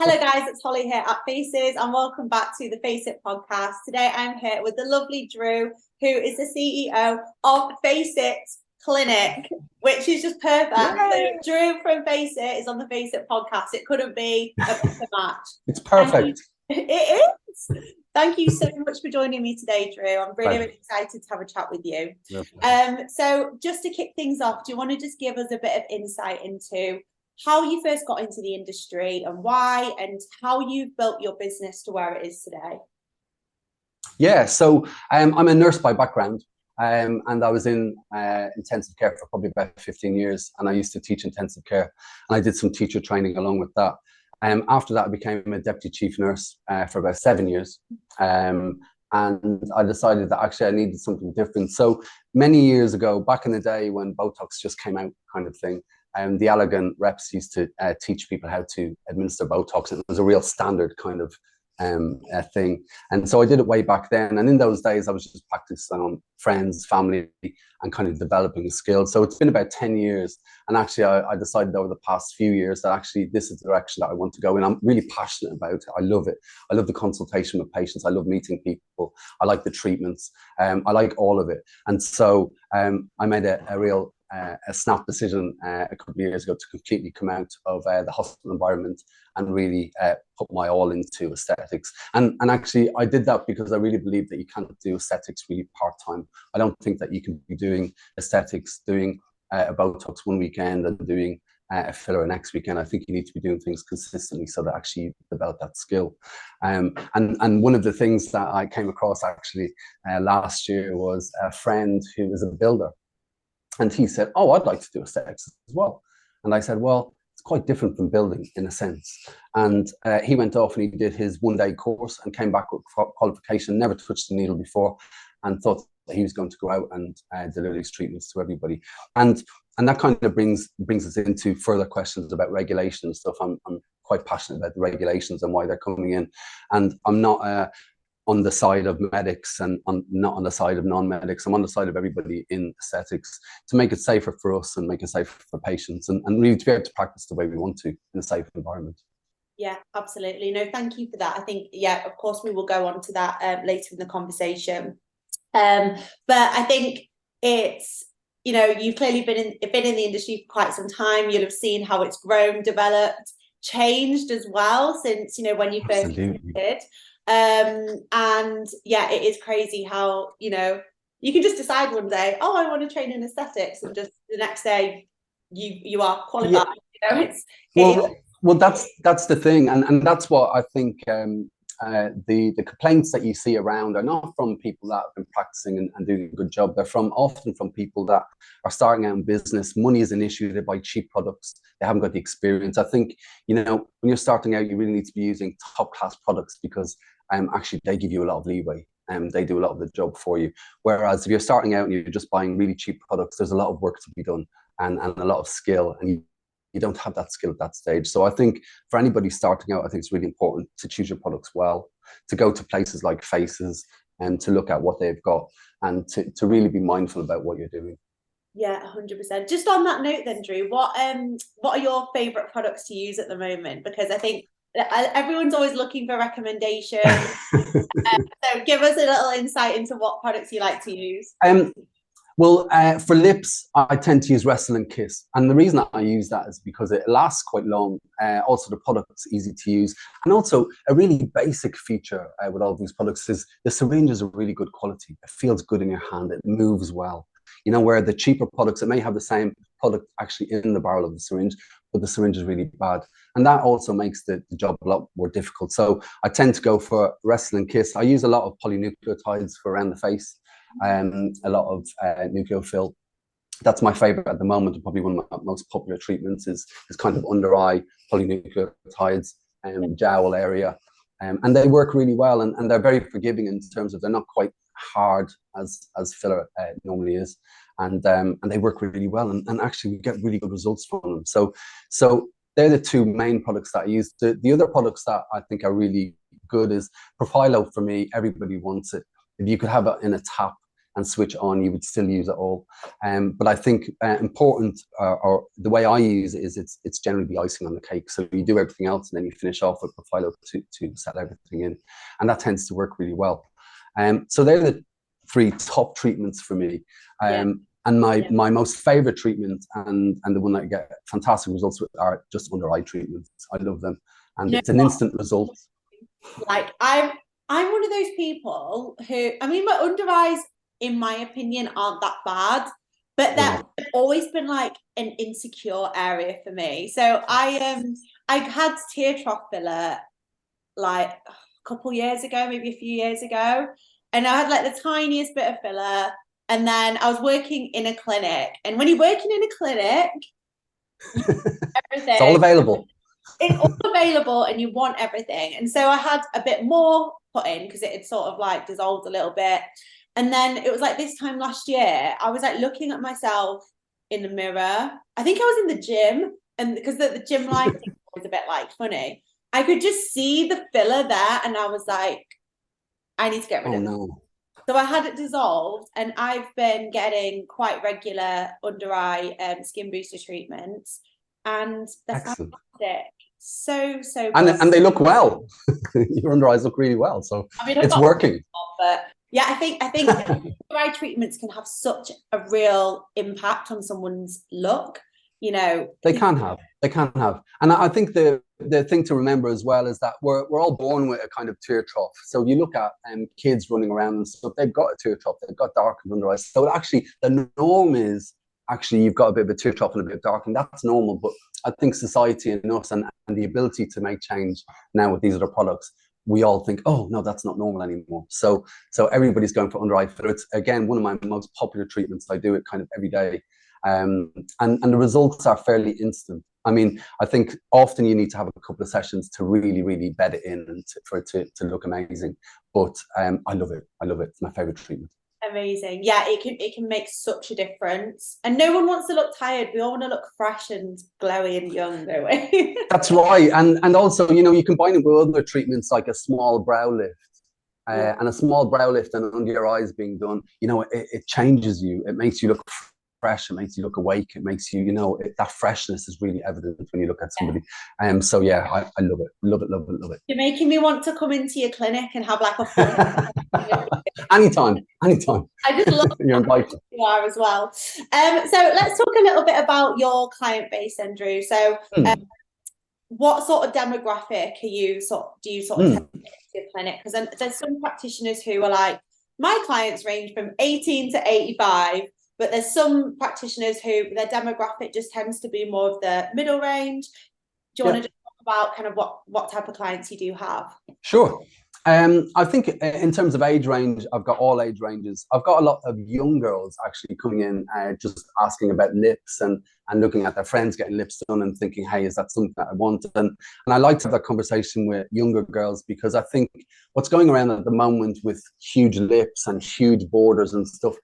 Hello guys, it's Holly here at Faces and welcome back to the Faceit podcast. Today I'm here with the lovely Drew, who is the CEO of Faceit Clinic, which is just perfect. Yay! So Drew from Faceit is on the Faceit podcast. It couldn't be a better match. It's perfect. It is. Thank you so much for joining me today, Drew. I'm really excited to have a chat with you. So just to kick things off, do you want to just give us a bit of insight into how you first got into the industry and why, and how you've built your business to where it is today? Yeah, so I'm a nurse by background, and I was in intensive care for probably about 15 years, and I used to teach intensive care, and I did some teacher training along with that. After that, I became a deputy chief nurse for about 7 years, and I decided that actually I needed something different. So many years ago, back in the day when Botox just came out kind of thing, the Allergan reps used to teach people how to administer Botox, and it was a real standard kind of thing. And so I did it way back then. And in those days, I was just practicing on friends, family, and kind of developing the skills. So it's been about 10 years. And actually, I decided over the past few years that actually this is the direction that I want to go in. I'm really passionate about it. I love it. I love the consultation with patients. I love meeting people. I like the treatments. I like all of it. And so I made a real a snap decision a couple of years ago to completely come out of the hospital environment and really put my all into aesthetics. And actually, I did that because I really believe that you can't do aesthetics really part-time. I don't think that you can be doing aesthetics, doing a Botox one weekend and doing a filler next weekend. I think you need to be doing things consistently so that actually you develop that skill. And one of the things that I came across actually last year was a friend who was a builder. And he said, "Oh, I'd like to do aesthetics as well." And I said, "Well, it's quite different from building in a sense." And he went off and he did his one-day course and came back with qualification, never touched the needle before, and thought that he was going to go out and deliver these treatments to everybody. And that kind of brings us into further questions about regulation and stuff. I'm quite passionate about the regulations and why they're coming in. And I'm not on the side of medics and not on the side of non-medics. I'm on the side of everybody in aesthetics to make it safer for us and make it safer for patients and really to be able to practice the way we want to in a safe environment. Yeah, absolutely. No, thank you for that. I think, yeah, of course, we will go on to that later in the conversation. But I think it's, you know, you've clearly been in the industry for quite some time. You'll have seen how it's grown, developed, changed as well since, you know, when you first started. And yeah, it is crazy how, you know, you can just decide one day, oh, I want to train in aesthetics, and just the next day you are qualified. Yeah. You know, well, that's the thing, and that's what I think. The complaints that you see around are not from people that have been practicing and doing a good job. They're often from people that are starting out in business. Money is an issue. They buy cheap products. They haven't got the experience. I think, you know, when you're starting out, you really need to be using top class products because actually they give you a lot of leeway. They do a lot of the job for you. Whereas if you're starting out and you're just buying really cheap products, there's a lot of work to be done and a lot of skill, and you don't have that skill at that stage. So I think for anybody starting out, I think it's really important to choose your products well, to go to places like Faces and to look at what they've got and to really be mindful about what you're doing. Yeah, 100%. Just on that note then, Drew, what are your favorite products to use at the moment? Because I think everyone's always looking for recommendations. So give us a little insight into what products you like to use. Well, for lips, I tend to use Wrestle and Kiss. And the reason that I use that is because it lasts quite long. Also, the product's easy to use. And also, a really basic feature with all these products is the syringe is a really good quality. It feels good in your hand. It moves well. You know, where the cheaper products, it may have the same product actually in the barrel of the syringe, but the syringe is really bad. And that also makes the job a lot more difficult. So I tend to go for Wrestle and Kiss. I use a lot of polynucleotides for around the face. A lot of nucleophil. That's my favorite at the moment, and probably one of my most popular treatments is kind of under eye polynucleotides and jowl area, and they work really well, and they're very forgiving in terms of they're not quite hard as filler normally is, and they work really well, and actually we get really good results from them. So they're the two main products that I use. The other products that I think are really good is Profilo. For me, everybody wants it. If you could have it in a tap, and switch on, you would still use it all. But I think important, or the way I use it is it's generally the icing on the cake. So you do everything else and then you finish off with Profilo to set everything in, and that tends to work really well. So they're the 3 top treatments for me. And my most favorite treatment and the one that I get fantastic results with are just under eye treatments. I love them, and it's an instant result. Like I'm one of those people who, I mean, my under eyes, in my opinion, aren't that bad, but that's always been like an insecure area for me. So I had tear trough filler like a couple years ago, maybe a few years ago, and I had like the tiniest bit of filler. And then I was working in a clinic, and when you're working in a clinic, everything, it's all available. It's all available, and you want everything. And so I had a bit more put in because it had sort of like dissolved a little bit. And then it was like this time last year, I was like looking at myself in the mirror. I think I was in the gym, and because the gym lighting was a bit like funny, I could just see the filler there, and I was like, I need to get rid of it. No. So I had it dissolved, and I've been getting quite regular under eye skin booster treatments, and they're Excellent. fantastic. So and they look well. Your under eyes look really well, so I mean, it's working. But yeah, I think under eye treatments can have such a real impact on someone's look. You know, they can have, and I think the thing to remember as well is that we're all born with a kind of tear trough. So you look at kids running around and stuff, they've got a tear trough, they've got darkened under eyes. So actually the norm is actually you've got a bit of a tear trough and a bit of darkening. That's normal. But I think society and us and the ability to make change now with these other products, we all think, oh no, that's not normal anymore. So everybody's going for under eye filler. It's again one of my most popular treatments. I do it kind of every day. And the results are fairly instant. I mean, I think often you need to have a couple of sessions to really bed it in and for it to look amazing. But I love it. It's my favorite treatment. Amazing. Yeah, it can make such a difference. And no one wants to look tired. We all want to look fresh and glowy and young, don't we? That's right. And also, you know, you combine it with other treatments like a small brow lift. And a small brow lift and under your eyes being done, you know, it changes you. It makes you look fresh, it makes you look awake, it makes you, you know, that freshness is really evident when you look at somebody. So yeah, I love it. You're making me want to come into your clinic and have like a anytime. I just love you're invited. You are as well. So let's talk a little bit about your client base, Andrew. So what sort of demographic do you sort of tend to your clinic? Because there's some practitioners who are like, my clients range from 18 to 85. But there's some practitioners who their demographic just tends to be more of the middle range. Do you want to just talk about kind of what type of clients you do have? Sure. I think in terms of age range, I've got all age ranges. I've got a lot of young girls actually coming in just asking about lips and looking at their friends getting lips done and thinking, hey, is that something that I want? And I like to have that conversation with younger girls because I think what's going around at the moment with huge lips and huge borders and stuff,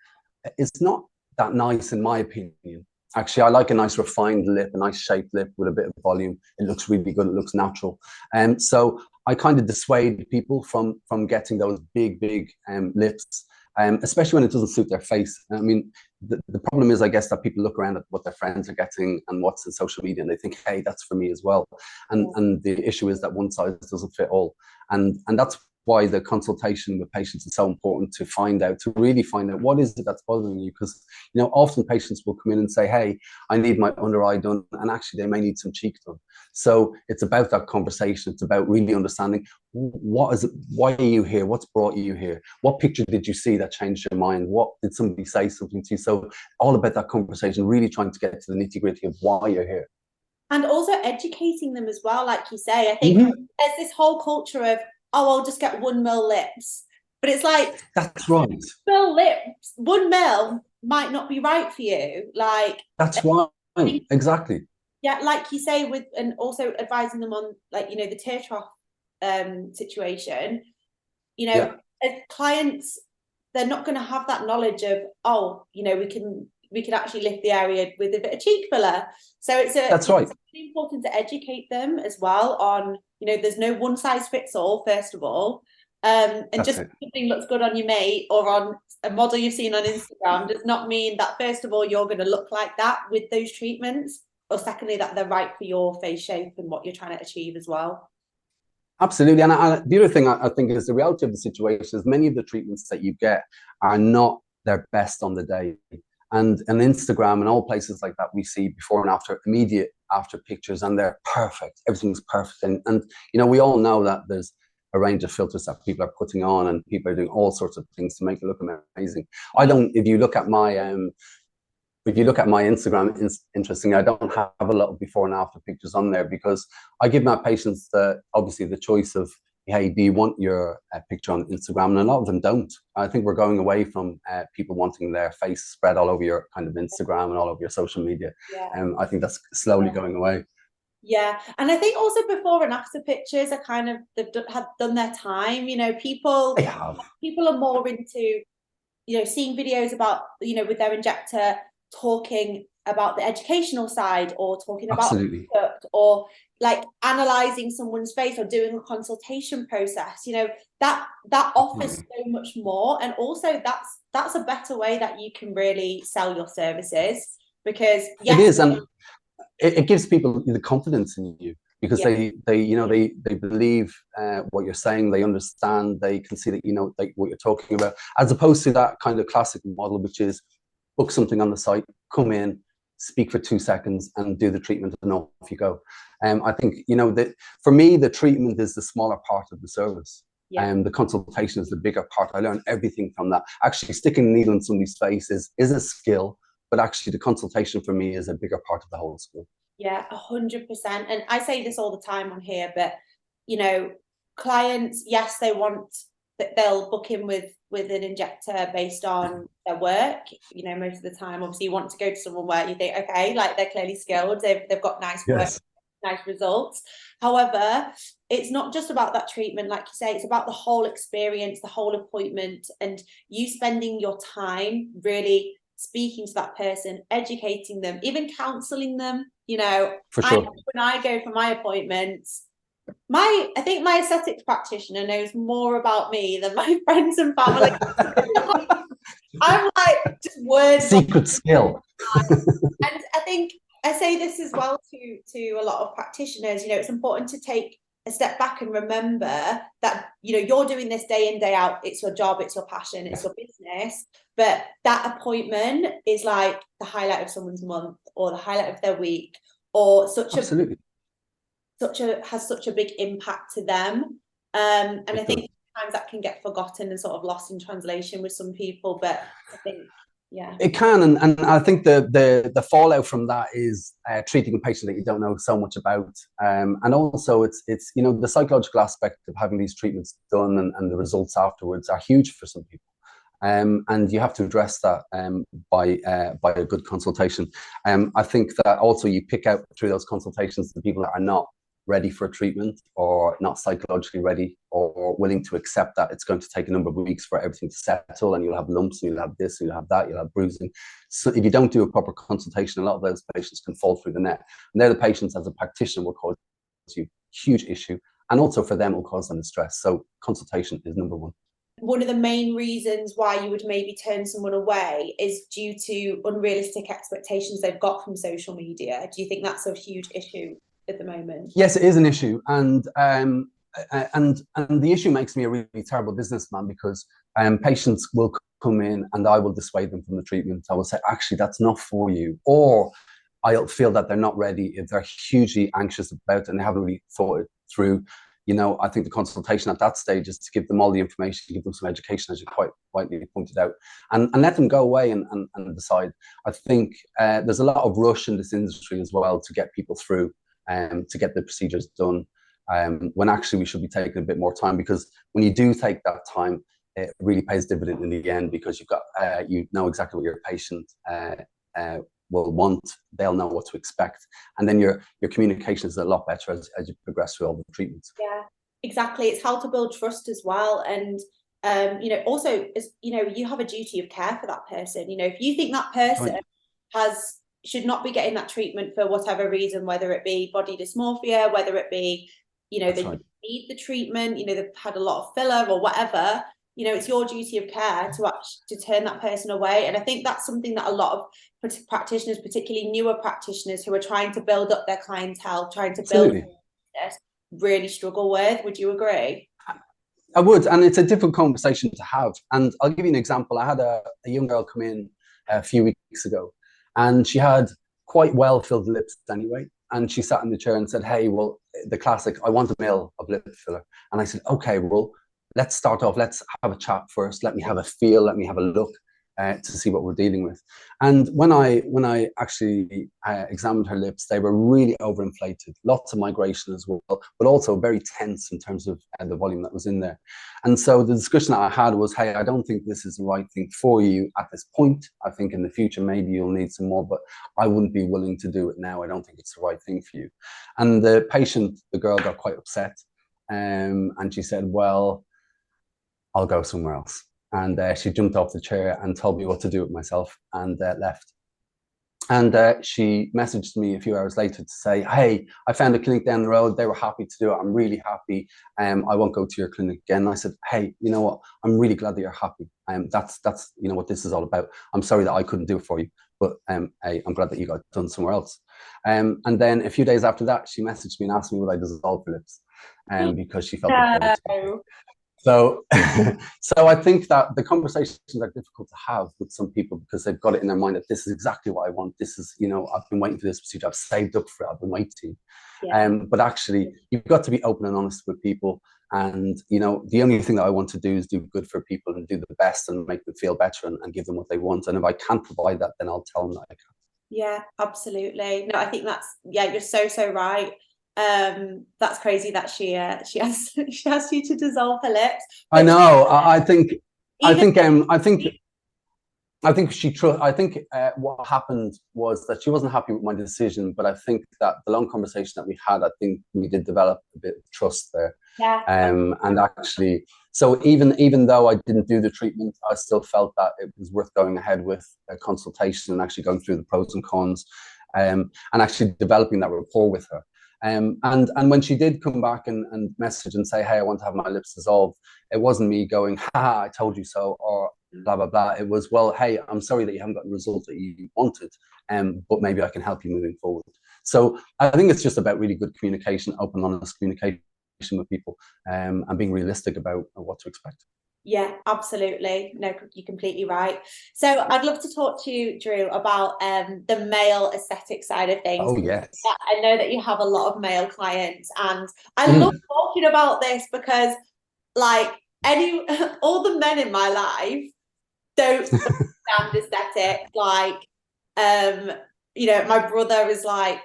it's not that nice in my opinion. Actually, I like a nice refined lip, a nice shaped lip with a bit of volume. It looks really good, it looks natural. So I kind of dissuade people from getting those big lips, especially when it doesn't suit their face. I mean, the problem is, I guess, that people look around at what their friends are getting and what's in social media and they think, hey, that's for me as well. And the issue is that one size doesn't fit all. And that's why the consultation with patients is so important, to really find out what is it that's bothering you. Because, you know, often patients will come in and say, hey, I need my under eye done, and actually they may need some cheek done. So it's about that conversation. It's about really understanding what is it, why are you here, what's brought you here, what picture did you see that changed your mind, what did somebody say something to you. So all about that conversation, really trying to get to the nitty-gritty of why you're here. And also educating them as well, like you say. I think there's this whole culture of, oh, I'll just get 1 mil lips. But it's like, that's right. 1 mil lips, 1 mil might not be right for you. Like, that's right. Exactly. Yeah, like you say, and also advising them on, like, you know, the tear trough situation. You know, as clients, they're not going to have that knowledge of, oh, you know, we could actually lift the area with a bit of cheek filler. So that's right. It's really important to educate them as well on, you know, there's no one size fits all, first of all. And That's just it. because something looks good on your mate or on a model you've seen on Instagram does not mean that, first of all, you're going to look like that with those treatments, or secondly, that they're right for your face shape and what you're trying to achieve as well. Absolutely. And the other thing I think is the reality of the situation is many of the treatments that you get are not their best on the day. And Instagram and all places like that, we see before and after, immediate after pictures, and they're perfect. Everything's perfect. And you know, we all know that there's a range of filters that people are putting on, and people are doing all sorts of things to make it look amazing. I don't, if you look at my Instagram, it's interesting, I don't have a lot of before and after pictures on there, because I give my patients obviously the choice of, hey, do you want your picture on Instagram? And a lot of them don't. I think we're going away from people wanting their face spread all over your kind of Instagram and all over your social media. Yeah. I think that's slowly going away. Yeah, and I think also before and after pictures are kind of, have done their time. You know, people are more into, you know, seeing videos about, you know, with their injector, talking about the educational side, or talking about Absolutely. product, or like analyzing someone's face, or doing a consultation process. You know, that offers so much more, and also that's a better way that you can really sell your services, because yes, it is, and it gives people the confidence in you, because they you know, they believe what you're saying, they understand, they can see that you know, like, what you're talking about, as opposed to that kind of classic model, which is book something on the site, come in, speak for 2 seconds, and do the treatment, and off you go. I think, you know, that for me, the treatment is the smaller part of the service. The consultation is the bigger part. I learn everything from that. Actually, sticking a needle in somebody's face is a skill, but actually the consultation for me is a bigger part of the whole skill. Yeah, 100%. And I say this all the time on here, but you know, clients, yes, they want that, they'll book in with an injector based on their work. You know, most of the time, obviously, you want to go to someone where you think, okay, like, they're clearly skilled, they've got nice work, nice results. However, it's not just about that treatment, like you say, it's about the whole experience, the whole appointment, and you spending your time really speaking to that person, educating them, even counseling them. You know, for sure. When I go for my appointments, I think my aesthetics practitioner knows more about me than my friends and family. I'm like, just words. Secret skill. And I think I say this as well to a lot of practitioners. You know, it's important to take a step back and remember that, you know, you're doing this day in, day out. It's your job, it's your passion, it's your business. But that appointment is like the highlight of someone's month, or the highlight of their week, or has such a big impact to them. And I think sometimes that can get forgotten and sort of lost in translation with some people. But I think, yeah, it can, and I think the fallout from that is treating a patient that you don't know so much about, and also it's you know, the psychological aspect of having these treatments done, and the results afterwards are huge for some people. And you have to address that by a good consultation. I think that also you pick out through those consultations the people that are not ready for treatment, or not psychologically ready, or willing to accept that it's going to take a number of weeks for everything to settle, and you'll have lumps, and you'll have this, and you'll have that, you'll have bruising. So if you don't do a proper consultation, a lot of those patients can fall through the net, and they're the patients, as a practitioner, will cause you huge issue, and also for them will cause them stress. So consultation is number one. One of the main reasons why you would maybe turn someone away is due to unrealistic expectations they've got from social media. Do you think that's a huge issue at the moment? Yes, it is an issue, and the issue makes me a really terrible businessman, because patients will come in and I will dissuade them from the treatment. I will say, actually, that's not for you, or I'll feel that they're not ready if they're hugely anxious about it and they haven't really thought it through. You know, I think the consultation at that stage is to give them all the information, give them some education, as you quite rightly pointed out, and let them go away and decide. I think there's a lot of rush in this industry as well to get people through, to get the procedures done, when actually we should be taking a bit more time, because when you do take that time, it really pays dividend in the end, because you've got you know exactly what your patient will want, they'll know what to expect, and then your communication is a lot better as you progress through all the treatments. Yeah, exactly. It's how to build trust as well. And you know, also, as you know, you have a duty of care for that person. You know, if you think that person should not be getting that treatment for whatever reason, whether it be body dysmorphia, whether it be, you know, they need the treatment, you know, they've had a lot of filler or whatever, you know, it's your duty of care to actually to turn that person away. And I think that's something that a lot of practitioners, particularly newer practitioners who are trying to build up their clientele, trying to build this, really struggle with. Would you agree? I would, and it's a difficult conversation to have. And I'll give you an example. I had a young girl come in a few weeks ago, and she had quite well filled lips anyway. And she sat in the chair and said, "Hey, well, the classic, I want a mil of lip filler." And I said, "Okay, well, let's start off. Let's have a chat first. Let me have a feel. Let me have a look to see what we're dealing with." And when I actually examined her lips, they were really overinflated, lots of migration as well, but also very tense in terms of the volume that was in there. And so the discussion that I had was, "Hey, I don't think this is the right thing for you at this point. I think in the future maybe you'll need some more, but I wouldn't be willing to do it now. I don't think it's the right thing for you." And the patient, the girl, got quite upset, and she said, "Well, I'll go somewhere else." And she jumped off the chair and told me what to do with myself and left. And she messaged me a few hours later to say, "Hey, I found a clinic down the road. They were happy to do it. I'm really happy. I won't go to your clinic again." And I said, "Hey, you know what? I'm really glad that you're happy. That's you know what this is all about. I'm sorry that I couldn't do it for you, but hey, I'm glad that you got it done somewhere else." And then a few days after that, she messaged me and asked me would I dissolve her lips, because she felt that they were too. So, so I think that the conversations are difficult to have with some people because they've got it in their mind that this is exactly what I want. This is, you know, I've been waiting for this procedure. I've saved up for it. I've been waiting. Yeah. But actually, you've got to be open and honest with people. And, you know, the only thing that I want to do is do good for people and do the best and make them feel better and give them what they want. And if I can't provide that, then I'll tell them that I can't. Yeah, absolutely. No, I think that's, yeah, you're so right. That's crazy that she asked you to dissolve her lips. I know. I think what happened was that she wasn't happy with my decision, but I think that the long conversation that we had, I think we did develop a bit of trust there. Yeah. And actually, so even though I didn't do the treatment, I still felt that it was worth going ahead with a consultation and actually going through the pros and cons, and actually developing that rapport with her. And when she did come back and message and say, "Hey, I want to have my lips dissolved," it wasn't me going, "Ha, I told you so," or blah, blah, blah. It was, "Well, hey, I'm sorry that you haven't got the result that you wanted, but maybe I can help you moving forward." So I think it's just about really good communication, open, honest communication with people, and being realistic about what to expect. Yeah, absolutely. No, you're completely right. So I'd love to talk to you, Drew, about the male aesthetic side of things. Oh, yes. I know that you have a lot of male clients, and I love talking about this because, like, all the men in my life don't understand aesthetic. Like, you know, my brother is like,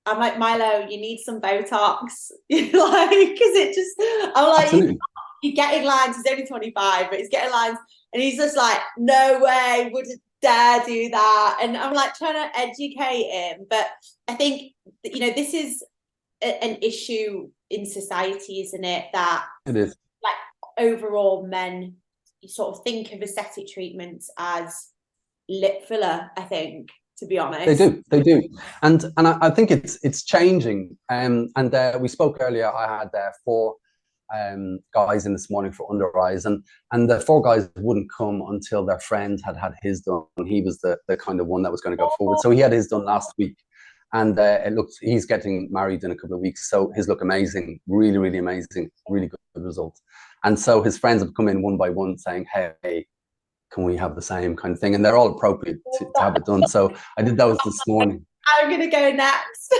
I'm like, "Milo, you need some Botox," like, because it just, I'm like, absolutely. He's getting lines. He's only 25, but he's getting lines, and he's just like, "No way, wouldn't dare do that." And I'm like trying to educate him, but I think, you know, this is an issue in society, isn't it? That it is, like, overall men sort of think of aesthetic treatments as lip filler. I think, to be honest, they do, and I think it's changing. And we spoke earlier. I had 4 guys in this morning for under eyes, and the 4 guys wouldn't come until their friend had his done. He was the kind of one that was going to go forward, so he had his done last week, and he's getting married in a couple of weeks, so his look amazing, really amazing, really good result. And so his friends have come in one by one saying, "Hey, can we have the same kind of thing?" And they're all appropriate to have it done. So I did those this morning. I'm gonna go next.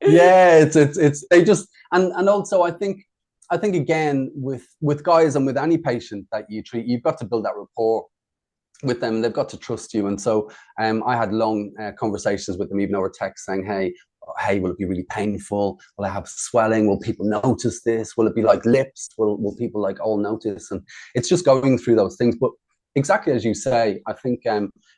Yeah, it's they just, and also I think again with guys and with any patient that you treat, you've got to build that rapport with them. They've got to trust you. And so I had long conversations with them, even over text, saying, hey, will it be really painful? Will I have swelling? Will people notice this? Will it be like lips? Will people like all notice? And it's just going through those things. But exactly as you say, I think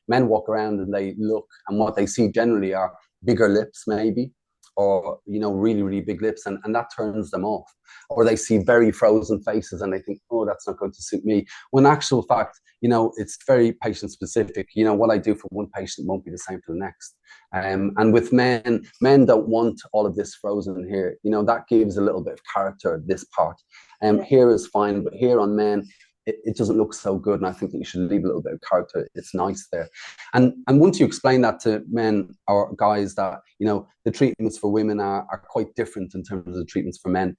men walk around and they look, and what they see generally are bigger lips maybe, or, you know, really, really big lips, and that turns them off. Or they see very frozen faces and they think, oh, that's not going to suit me. When in actual fact, you know, it's very patient specific. You know, what I do for one patient won't be the same for the next. And with men don't want all of this frozen here. You know, that gives a little bit of character, this part. Here is fine, but here on men, it doesn't look so good, and I think that you should leave a little bit of character. It's nice there. And once you explain that to men or guys, that, you know, the treatments for women are quite different in terms of the treatments for men,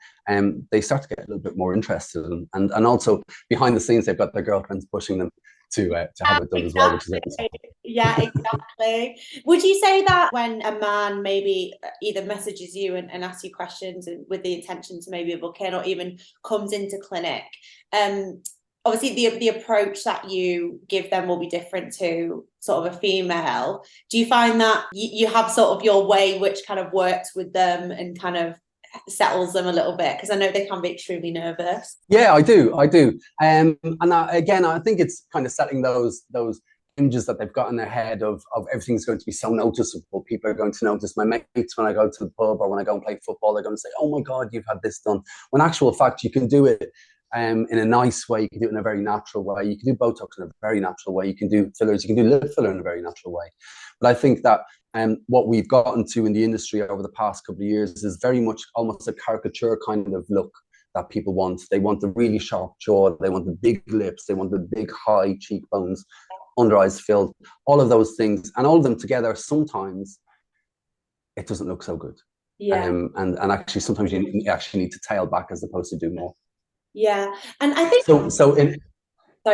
they start to get a little bit more interested. And also behind the scenes, they've got their girlfriends pushing them to have it done as well, which is yeah, exactly. Would you say that when a man maybe either messages you and asks you questions and with the intention to maybe book in, or even comes into clinic, obviously the approach that you give them will be different to sort of a female. Do you find that you have sort of your way which kind of works with them and kind of settles them a little bit? Because I know they can be extremely nervous. Yeah, I do. And again, I think it's kind of setting those images that they've got in their head of everything's going to be so noticeable. People are going to notice my mates when I go to the pub or when I go and play football. They're going to say, oh my God, you've had this done. When actual fact, you can do it in a nice way. You can do it in a very natural way. You can do Botox in a very natural way. You can do fillers. You can do lip filler in a very natural way. But I think that what we've gotten to in the industry over the past couple of years is very much almost a caricature kind of look that people want. They want the really sharp jaw. They want the big lips. They want the big high cheekbones, under eyes filled, all of those things. And all of them together, sometimes it doesn't look so good. Yeah. And actually, sometimes you actually need to tail back as opposed to do more. Yeah. And I think sorry,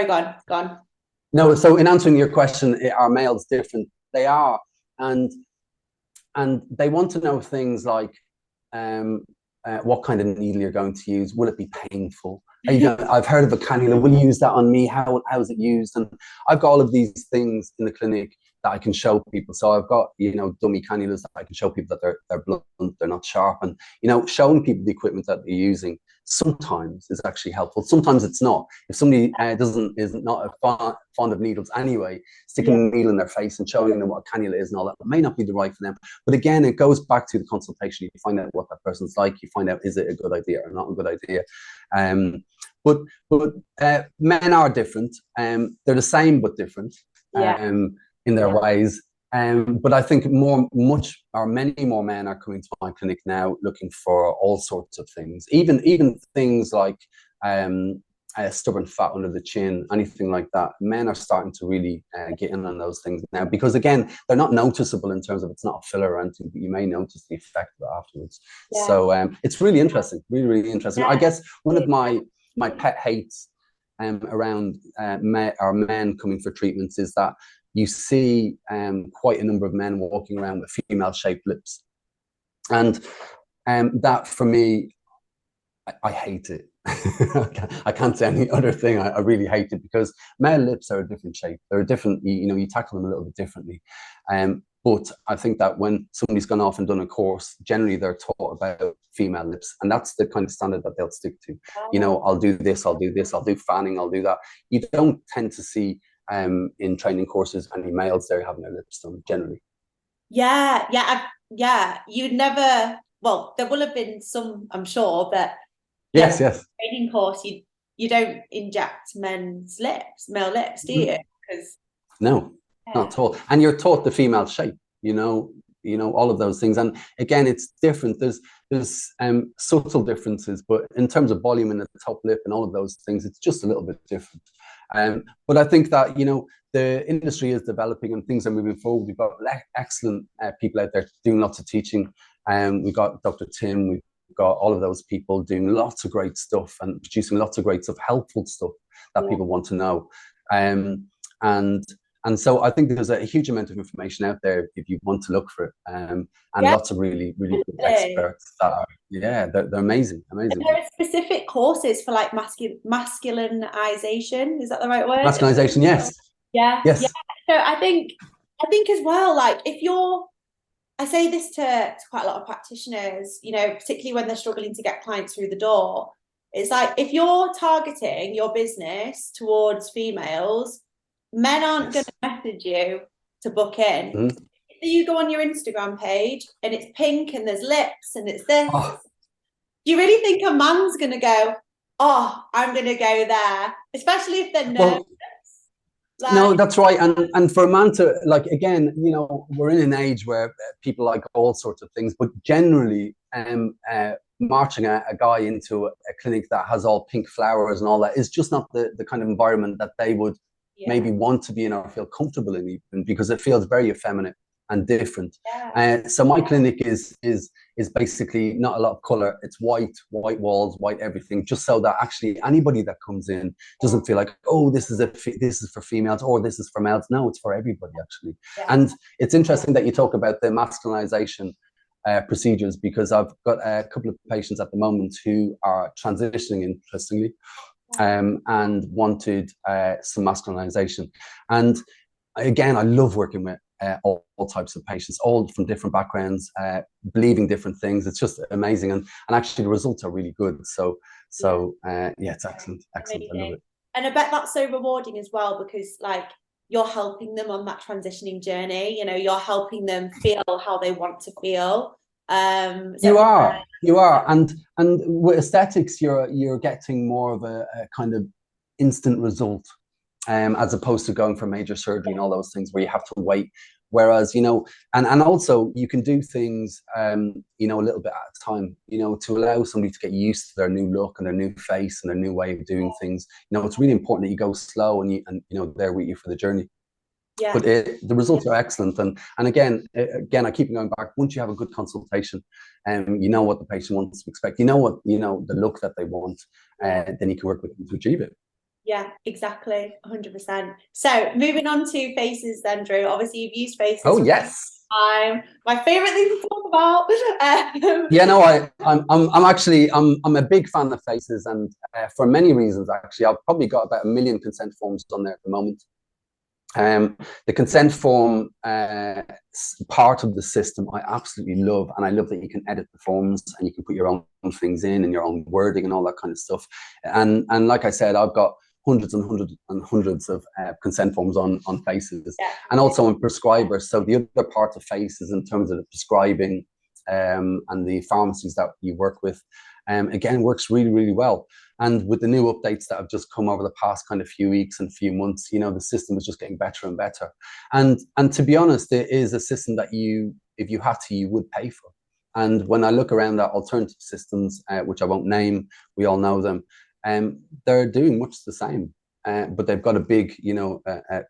go on. No, so in answering your question, are males different? They are. And they want to know things like what kind of needle you're going to use. Will it be painful? I've heard of a cannula. Will you use that on me? How is it used? And I've got all of these things in the clinic that I can show people. So I've got, you know, dummy cannulas that I can show people that they're blunt, they're not sharp. And, you know, showing people the equipment that they're using sometimes is actually helpful. Sometimes it's not. If somebody is not fond of needles anyway, sticking a needle in their face and showing them what a cannula is and all that may not be the right for them. But again, it goes back to the consultation. You find out what that person's like. You find out, is it a good idea or not a good idea? But men are different. They're the same but different in their ways. But I think many more men are coming to my clinic now looking for all sorts of things, even things like stubborn fat under the chin, anything like that. Men are starting to really get in on those things now, because again, they're not noticeable in terms of it's not a filler or anything, but you may notice the effect of it afterwards. Yeah. So it's really interesting, really interesting. Yeah. I guess one of my pet hates around men coming for treatments is that you see quite a number of men walking around with female-shaped lips. And that, for me, I hate it. I can't say any other thing. I really hate it, because male lips are a different shape. They're a different, you tackle them a little bit differently. But I think that when somebody's gone off and done a course, generally they're taught about female lips, and that's the kind of standard that they'll stick to. I'll do this, I'll do this, I'll do fanning, I'll do that. You don't tend to see in training courses any males there having their lips done generally. You'd never, well, there will have been some, I'm sure, but yes, training course, you don't inject male lips, do you? Because no, not at all. And you're taught the female shape, all of those things. And again, it's different. There's subtle differences, but in terms of volume in the top lip and all of those things, it's just a little bit different. But I think that, the industry is developing and things are moving forward. We've got excellent people out there doing lots of teaching. We've got Dr. Tim, we've got all of those people doing lots of great stuff and producing lots of great stuff, helpful stuff that people want to know. And so I think there's a huge amount of information out there if you want to look for it. And lots of really, really good experts that are, they're amazing. And there are specific courses for like masculinization. Is that the right word? Masculinization, yes. Yes. So I think as well, like I say this to quite a lot of practitioners, particularly when they're struggling to get clients through the door. It's like, if you're targeting your business towards females, men aren't going to message you to book in. You go on your Instagram page and it's pink and there's lips and it's this. Oh, Do you really think a man's going to go, oh, I'm going to go there, especially if they're nervous? well, no, that's right. And for a man to, like, again, you know, we're in an age where people like all sorts of things, but generally, marching a guy into a clinic that has all pink flowers and all that is just not the kind of environment that they would maybe want to be in or feel comfortable in, even because it feels very effeminate and different. So my clinic is basically not a lot of color. It's white walls, white everything, just so that actually anybody that comes in doesn't feel like, oh, this is for females or this is for males. No, it's for everybody actually. And it's interesting that you talk about the masculinization procedures, because I've got a couple of patients at the moment who are transitioning, interestingly, and wanted some masculinization. And again, I love working with all types of patients, all from different backgrounds, believing different things. It's just amazing, and actually the results are really good. So yeah, it's excellent. I love it. And I bet that's so rewarding as well, because like you're helping them on that transitioning journey. You know, you're helping them feel how they want to feel. You are, and with aesthetics, you're getting more of a kind of instant result, as opposed to going for major surgery and all those things where you have to wait. Whereas, you know, and also you can do things, you know, a little bit at a time, you know, to allow somebody to get used to their new look and their new face and their new way of doing things. You know, it's really important that you go slow and you know, they're with you for the journey. But the results are excellent, and again, I keep going back. Once you have a good consultation, you know what the patient wants to expect. You know the look that they want, then you can work with them to achieve it. Yeah, exactly, 100%. So moving on to faces, then, Drew. Obviously, you've used faces. Oh yes. My favorite thing to talk about. Yeah, no, I'm actually I'm a big fan of faces, and for many reasons. Actually, I've probably got about 1 million consent forms on there at the moment. The consent form part of the system I absolutely love, and I love that you can edit the forms and you can put your own things in and your own wording and all that kind of stuff. And like I said, I've got hundreds and hundreds and hundreds of consent forms on faces, and also on prescribers. So the other part of faces in terms of the prescribing and the pharmacies that you work with, again, works really, really well. And with the new updates that have just come over the past kind of few weeks and few months, you know, the system is just getting better and better. And to be honest, it is a system that you, if you had to, you would pay for. And when I look around at alternative systems, which I won't name, we all know them, they're doing much the same, but they've got a big, you know,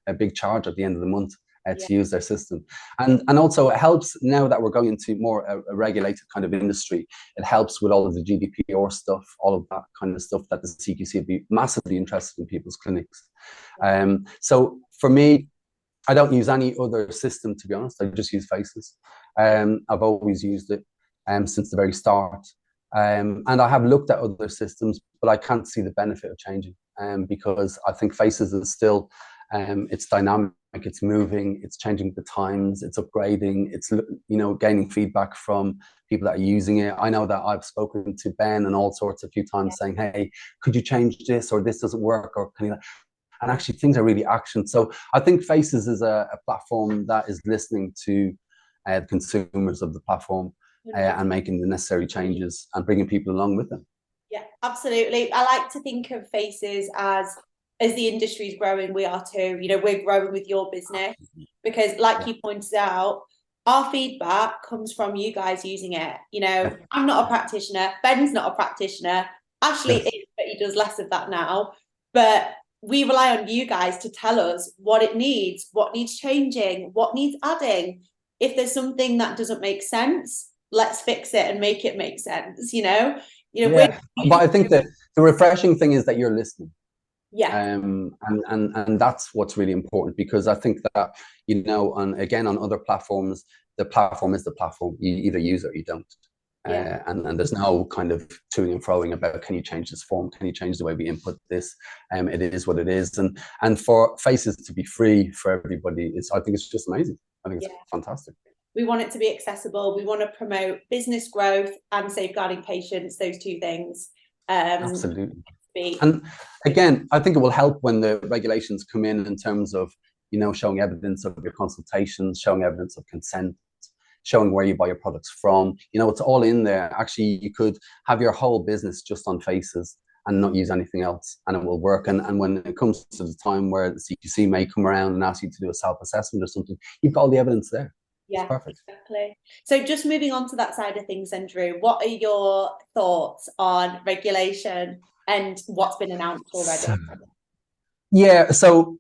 a big charge at the end of the month to use their system. And also it helps now that we're going into more a regulated kind of industry. It helps with all of the GDPR stuff, all of that kind of stuff that the CQC would be massively interested in people's clinics. So for me, I don't use any other system, to be honest. I just use faces. I've always used it since the very start. And I have looked at other systems, but I can't see the benefit of changing, because I think faces is still, it's dynamic, it's moving, it's changing the times, it's upgrading, it's, you know, gaining feedback from people that are using it. I know that I've spoken to Ben and all sorts a few times saying, hey, could you change this, or this doesn't work, or can you, and actually things are really actioned. So I think Faces is a platform that is listening to the consumers of the platform and making the necessary changes and bringing people along with them. Yeah, absolutely. I like to think of Faces as the industry is growing, we are too. You know, we're growing with your business, because like you pointed out, our feedback comes from you guys using it. You know, I'm not a practitioner, Ben's not a practitioner, Ashley is, but he does less of that now. But we rely on you guys to tell us what it needs, what needs changing, what needs adding. If there's something that doesn't make sense, let's fix it and make it make sense, you know? But I think that the refreshing thing is that you're listening. And that's what's really important, because I think that, you know, again on other platforms, the platform is the platform. You either use it or you don't. And there's no kind of toing and froing about, can you change this form, can you change the way we input this? It is what it is, and for Faces to be free for everybody, I think it's just amazing. I think it's fantastic. We want it to be accessible. We want to promote business growth and safeguarding patients, those two things. Absolutely. And again, I think it will help when the regulations come in terms of you know, showing evidence of your consultations, showing evidence of consent, showing where you buy your products from. You know, it's all in there. Actually, you could have your whole business just on faces and not use anything else, and it will work. And when it comes to the time where the CQC may come around and ask you to do a self-assessment or something, you've got all the evidence there. Yeah, it's perfect. Exactly. So just moving on to that side of things then, Drew, what are your thoughts on regulation and what's been announced already? Yeah, so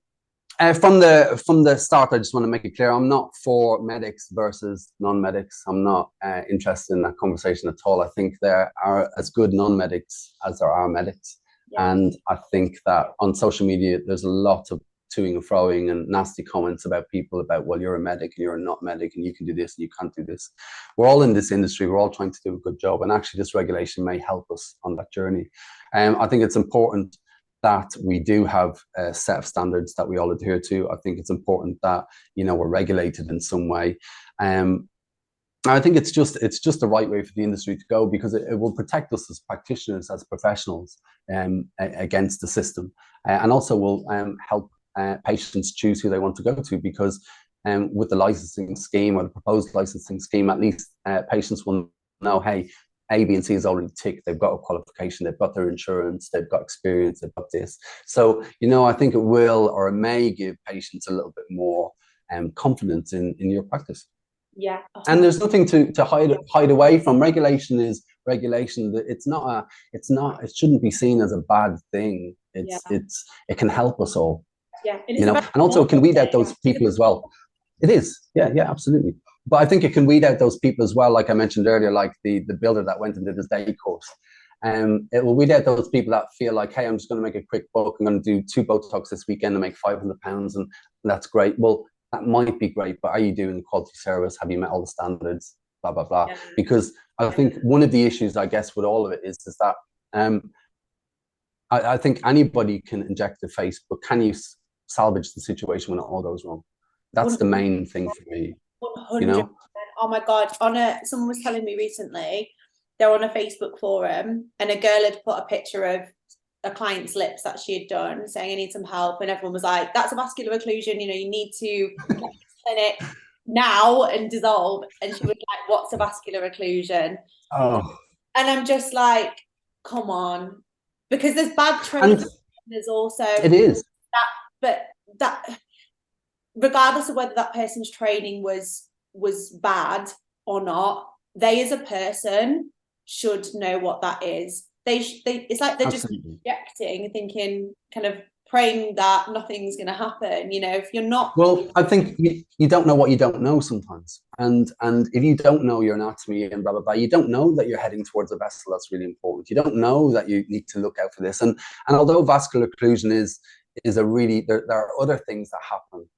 from the start, I just want to make it clear, I'm not for medics versus non-medics. I'm not interested in that conversation at all. I think there are as good non-medics as there are medics. Yeah. And I think that on social media, there's a lot of toing and froing and nasty comments about people about, well, you're a medic and you're not medic and you can do this and you can't do this. We're all in this industry. We're all trying to do a good job. And actually this regulation may help us on that journey. I think it's important that we do have a set of standards that we all adhere to. I think it's important that, you know, we're regulated in some way. I think it's just the right way for the industry to go, because it will protect us as practitioners, as professionals, against the system, and also will help patients choose who they want to go to, because with the licensing scheme or the proposed licensing scheme, at least patients will know, hey, A, B, and C is already ticked. They've got a qualification, they've got their insurance, they've got experience, they've got this. So, you know, I think it will or it may give patients a little bit more confidence in your practice. Yeah. And there's nothing to hide away from. Regulation is regulation. It shouldn't be seen as a bad thing. It can help us all. Yeah. You know, and also it can weed out those people as well. It is. Yeah, absolutely. But I think it can weed out those people as well, like I mentioned earlier, like the builder that went and did his day course. It will weed out those people that feel like, hey, I'm just going to make a quick buck. I'm going to do 2 Botox this weekend and make £500, and that's great. Well, that might be great, but are you doing quality service? Have you met all the standards? Blah, blah, blah. Yeah. Because I think one of the issues, I guess, with all of it is that I think anybody can inject the face, but can you salvage the situation when it all goes wrong? That's 100%. The main thing for me. 100%. You know? Oh my God. Someone was telling me recently, they're on a Facebook forum and a girl had put a picture of a client's lips that she had done, saying, I need some help. And everyone was like, that's a vascular occlusion. You know, you need to clinic now and dissolve. And she was like, what's a vascular occlusion? Oh. And I'm just like, come on. Because there's bad training. There's also it is that, but that regardless of whether that person's training was bad or not, they as a person should know what that is. It's like they're Absolutely. Just projecting, thinking, kind of praying that nothing's going to happen. You know, if you're not. Well, I think you don't know what you don't know sometimes, and if you don't know your anatomy and blah blah blah, you don't know that you're heading towards a vessel that's really important. You don't know that you need to look out for this. And although vascular occlusion is a really there are other things that happen.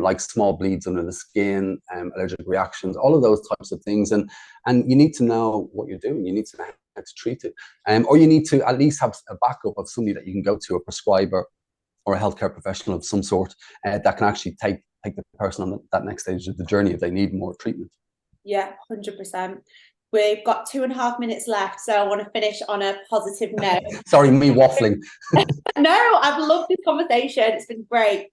Like small bleeds under the skin, allergic reactions, all of those types of things, and you need to know what you're doing. You need to know how to treat it, or you need to at least have a backup of somebody that you can go to, a prescriber or a healthcare professional of some sort that can actually take the person on that next stage of the journey if they need more treatment. Yeah, 100%. We've got 2.5 minutes left, so I want to finish on a positive note. Sorry, me waffling. No, I've loved this conversation. It's been great.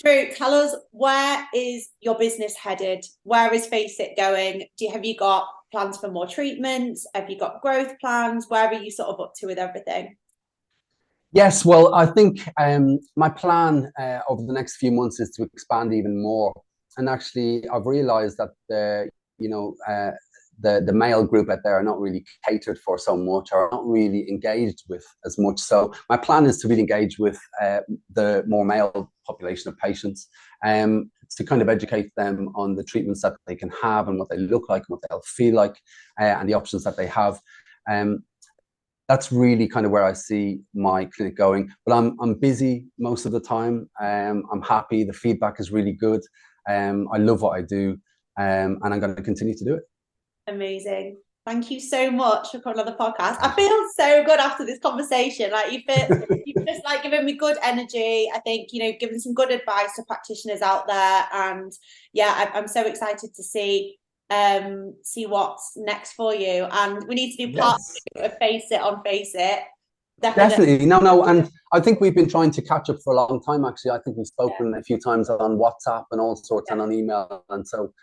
Drew, tell us, where is your business headed? Where is Faceit going? Have you got plans for more treatments? Have you got growth plans? Where are you sort of up to with everything? Yes, well, I think my plan over the next few months is to expand even more. And actually, I've realized that the male group out there are not really catered for so much, or not really engaged with as much. So my plan is to really engage with the more male population of patients, to kind of educate them on the treatments that they can have and what they look like and what they'll feel like, and the options that they have. That's really kind of where I see my clinic going. But I'm busy most of the time. I'm happy. The feedback is really good. I love what I do, and I'm going to continue to do it. Amazing. Thank you so much for coming on the podcast. I feel so good after this conversation. Like you've just like given me good energy. I think, you know, given some good advice to practitioners out there. And yeah, I'm so excited to see what's next for you. And we need to do part 2 of Faceit on Faceit. Definitely. No, and I think we've been trying to catch up for a long time, actually. I think we've spoken a few times on WhatsApp and all sorts, and on email. And so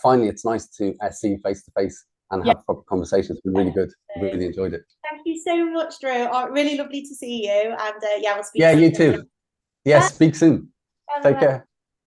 finally, it's nice to see you face to face and have proper conversations. It's been really good. I really enjoyed it. Thank you so much, Drew. Really lovely to see you. And we'll speak Yeah, soon. you too. Yeah, speak soon. Bye. Take care.